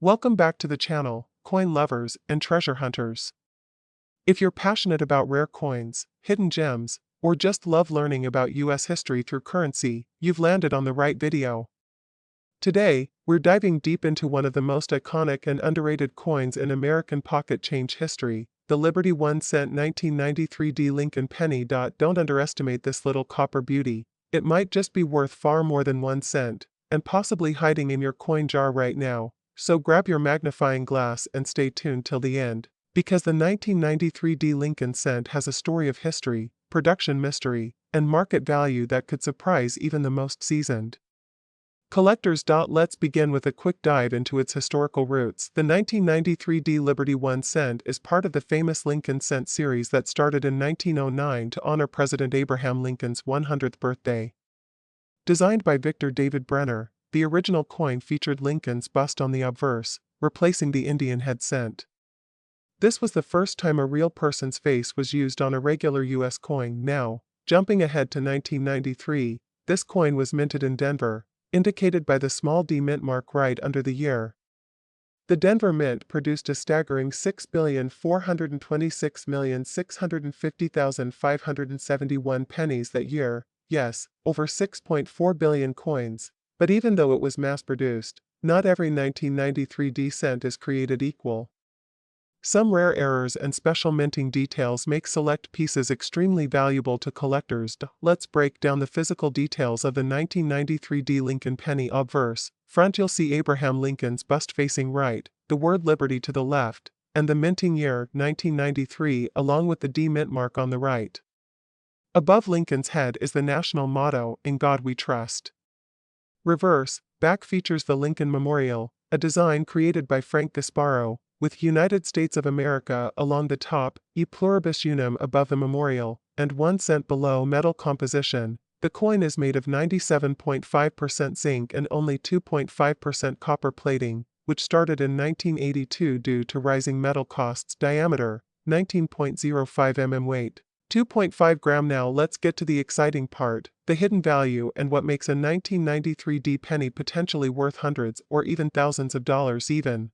Welcome back to the channel, coin lovers and treasure hunters. If you're passionate about rare coins, hidden gems, or just love learning about US history through currency, you've landed on the right video. Today, we're diving deep into one of the most iconic and underrated coins in American pocket change history, the Liberty 1 cent 1993 D Lincoln penny. Don't underestimate this little copper beauty. It might just be worth far more than 1 cent, and possibly hiding in your coin jar right now. So grab your magnifying glass and stay tuned till the end, because the 1993 D Lincoln cent has a story of history, production mystery, and market value that could surprise even the most seasoned collectors. Let's begin with a quick dive into its historical roots. The 1993 D Liberty 1 cent is part of the famous Lincoln cent series that started in 1909 to honor President Abraham Lincoln's 100th birthday. Designed by Victor David Brenner, the original coin featured Lincoln's bust on the obverse, replacing the Indian head cent. This was the first time a real person's face was used on a regular US coin. Now, jumping ahead to 1993, this coin was minted in Denver, indicated by the small D mint mark right under the year. The Denver Mint produced a staggering 6,426,650,571 pennies that year. Yes, over 6.4 billion coins. But even though it was mass-produced, not every 1993 D cent is created equal. Some rare errors and special minting details make select pieces extremely valuable to collectors. Let's break down the physical details of the 1993 D Lincoln penny. Obverse, front you'll see Abraham Lincoln's bust facing right, the word Liberty to the left, and the minting year, 1993, along with the D mint mark on the right. Above Lincoln's head is the national motto, "In God We Trust." Reverse, back features the Lincoln Memorial, a design created by Frank Gasparo, with United States of America along the top, E pluribus unum above the memorial, and 1 cent below. Metal composition. The coin is made of 97.5% zinc and only 2.5% copper plating, which started in 1982 due to rising metal costs. Diameter, 19.05 mm. Weight, 2.5 gram. Now let's get to the exciting part, the hidden value and what makes a 1993 D penny potentially worth hundreds or even thousands of dollars even.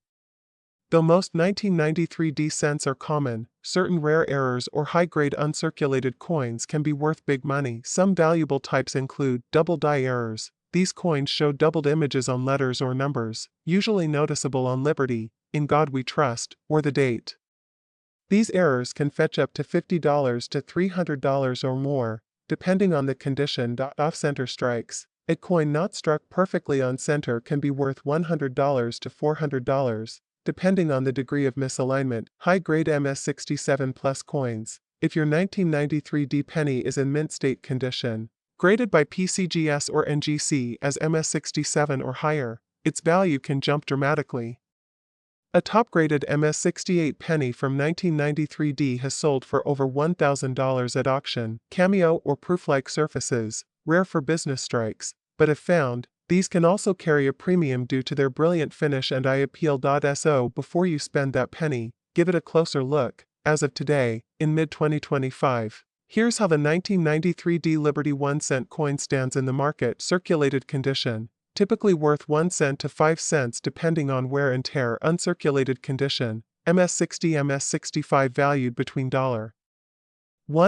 Though most 1993 D cents are common, certain rare errors or high-grade uncirculated coins can be worth big money. Some valuable types include double die errors. These coins show doubled images on letters or numbers, usually noticeable on Liberty, In God We Trust, or the date. These errors can fetch up to $50 to $300 or more, depending on the condition. Off-center strikes. A coin not struck perfectly on center can be worth $100 to $400, depending on the degree of misalignment. High-grade MS67 plus coins. If your 1993 D penny is in mint state condition, graded by PCGS or NGC as MS67 or higher, its value can jump dramatically. A top-graded MS68 penny from 1993 D has sold for over $1,000 at auction. Cameo or proof-like surfaces, rare for business strikes, but if found, these can also carry a premium due to their brilliant finish and eye appeal. So before you spend that penny, give it a closer look. As of today, in mid-2025, here's how the 1993 D Liberty 1 cent coin stands in the market. Circulated condition. Typically worth 1 cent to 5 cents depending on wear and tear. Uncirculated condition, MS60 MS65 valued between $1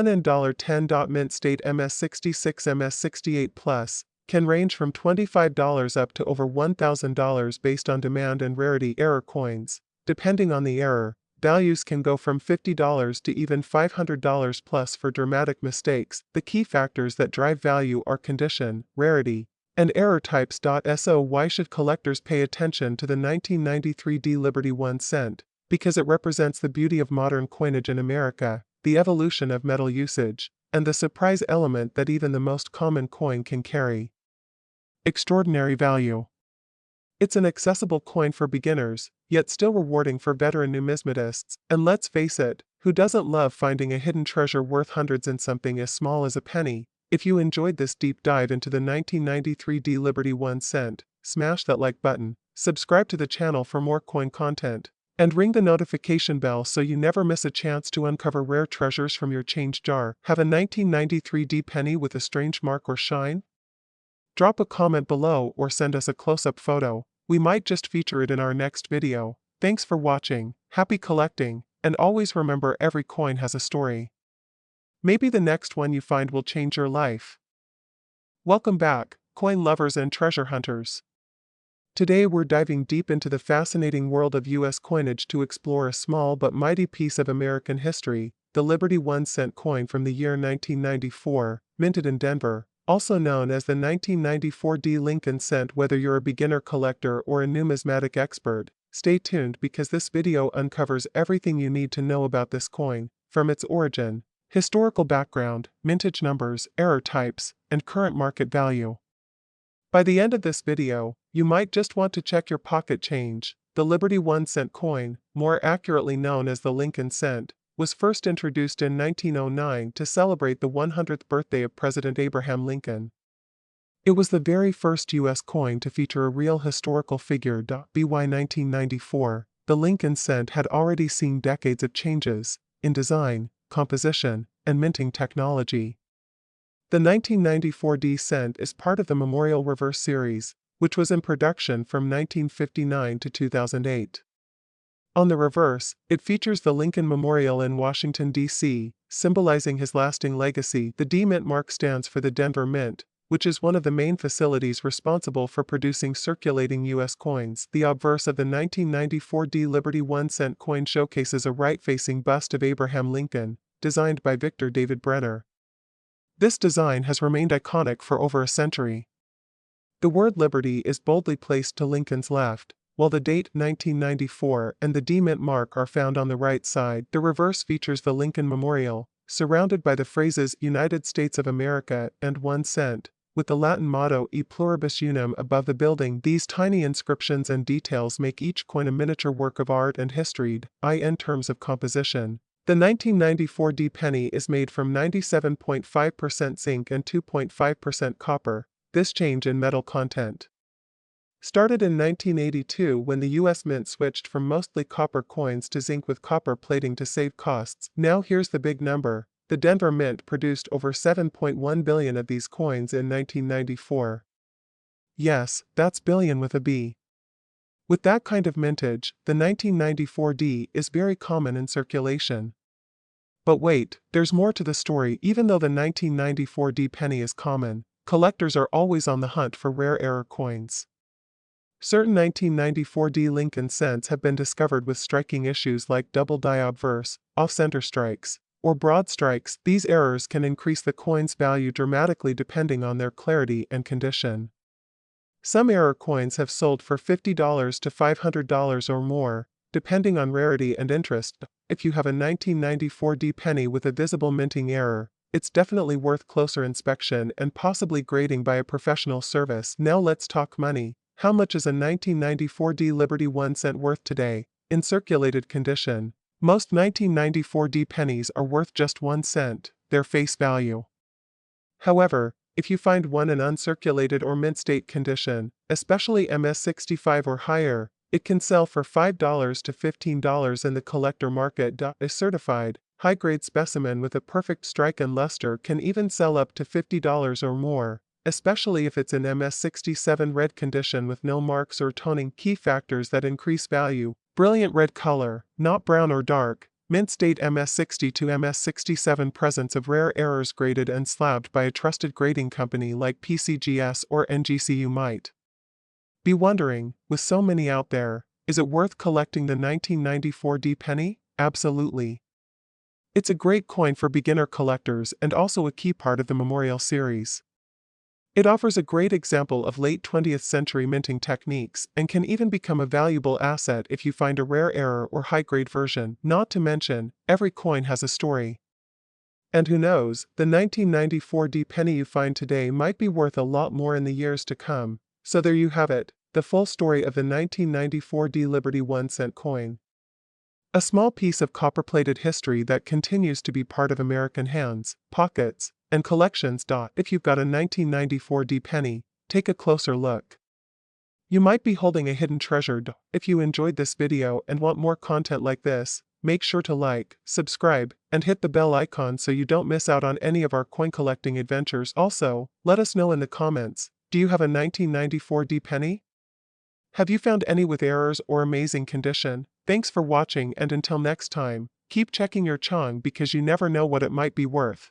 and $10. Mint state MS66 MS68 plus, can range from $25 up to over $1,000 based on demand and rarity. Error coins, depending on the error, values can go from $50 to even $500 plus for dramatic mistakes. The key factors that drive value are condition, rarity, and error types. So why should collectors pay attention to the 1993 D Liberty 1 cent? Because it represents the beauty of modern coinage in America, the evolution of metal usage, and the surprise element that even the most common coin can carry. Extraordinary value. It's an accessible coin for beginners, yet still rewarding for veteran numismatists, and let's face it, who doesn't love finding a hidden treasure worth hundreds in something as small as a penny? If you enjoyed this deep dive into the 1993 D Liberty 1 cent, smash that like button, subscribe to the channel for more coin content, and ring the notification bell so you never miss a chance to uncover rare treasures from your change jar. Have a 1993 D penny with a strange mark or shine? Drop a comment below or send us a close-up photo. we might just feature it in our next video. Thanks for watching, happy collecting, and always remember every coin has a story. Maybe the next one you find will change your life. Welcome back, coin lovers and treasure hunters. Today we're diving deep into the fascinating world of US coinage to explore a small but mighty piece of American history, the Liberty 1-cent coin from the year 1994, minted in Denver, also known as the 1994 D Lincoln cent. Whether you're a beginner collector or a numismatic expert, stay tuned because this video uncovers everything you need to know about this coin, from its origin, historical background, mintage numbers, error types, and current market value. By the end of this video, you might just want to check your pocket change. The Liberty 1-cent coin, more accurately known as the Lincoln cent, was first introduced in 1909 to celebrate the 100th birthday of President Abraham Lincoln. It was the very first U.S. coin to feature a real historical figure. By 1994, the Lincoln cent had already seen decades of changes in design, composition, and minting technology. The 1994 D cent is part of the Memorial Reverse series, which was in production from 1959 to 2008. On the reverse, it features the Lincoln Memorial in Washington, D.C., symbolizing his lasting legacy. The D Mint mark stands for the Denver Mint, which is one of the main facilities responsible for producing circulating U.S. coins. The obverse of the 1994 D Liberty 1-cent coin showcases a right-facing bust of Abraham Lincoln, designed by Victor David Brenner. This design has remained iconic for over a century. The word Liberty is boldly placed to Lincoln's left, while the date 1994 and the D Mint mark are found on the right side. The reverse features the Lincoln Memorial, surrounded by the phrases United States of America and 1 cent, with the Latin motto E pluribus unum above the building. These tiny inscriptions and details make each coin a miniature work of art and history. In terms of composition, the 1994 D penny is made from 97.5% zinc and 2.5% copper. This change in metal content started in 1982 when the U.S. Mint switched from mostly copper coins to zinc with copper plating to save costs. Now here's the big number. The Denver Mint produced over 7.1 billion of these coins in 1994. Yes, that's billion with a B. With that kind of mintage, the 1994 D is very common in circulation. But wait, there's more to the story. Even though the 1994 D penny is common, collectors are always on the hunt for rare error coins. Certain 1994 D Lincoln cents have been discovered with striking issues like double die obverse, off-center strikes, or broad strikes. These errors can increase the coin's value dramatically depending on their clarity and condition. Some error coins have sold for $50 to $500 or more, depending on rarity and interest. If you have a 1994 D penny with a visible minting error, it's definitely worth closer inspection and possibly grading by a professional service. Now let's talk money. How much is a 1994 D Liberty 1 cent worth today, in circulated condition? Most 1994 D pennies are worth just 1 cent, their face value. However, if you find one in uncirculated or mint state condition, especially MS65 or higher, it can sell for $5 to $15 in the collector market. A certified, high-grade specimen with a perfect strike and luster can even sell up to $50 or more, especially if it's in MS67 red condition with no marks or toning. Key factors that increase value: brilliant red color, not brown or dark, mint state MS60 to MS67, presence of rare errors graded and slabbed by a trusted grading company like PCGS or NGC. You might be wondering, with so many out there, is it worth collecting the 1994 D penny? Absolutely. It's a great coin for beginner collectors and also a key part of the Memorial series. It offers a great example of late 20th century minting techniques and can even become a valuable asset if you find a rare error or high-grade version. Not to mention, every coin has a story. And who knows, the 1994 D penny you find today might be worth a lot more in the years to come. So there you have it, the full story of the 1994 D Liberty 1 cent coin. A small piece of copper-plated history that continues to be part of American hands, pockets, and collections. If you've got a 1994 D penny, take a closer look. You might be holding a hidden treasure. If you enjoyed this video and want more content like this, make sure to like, subscribe, and hit the bell icon so you don't miss out on any of our coin collecting adventures. Also, let us know in the comments, do you have a 1994 D penny? Have you found any with errors or amazing condition? Thanks for watching, and until next time, keep checking your Chong because you never know what it might be worth.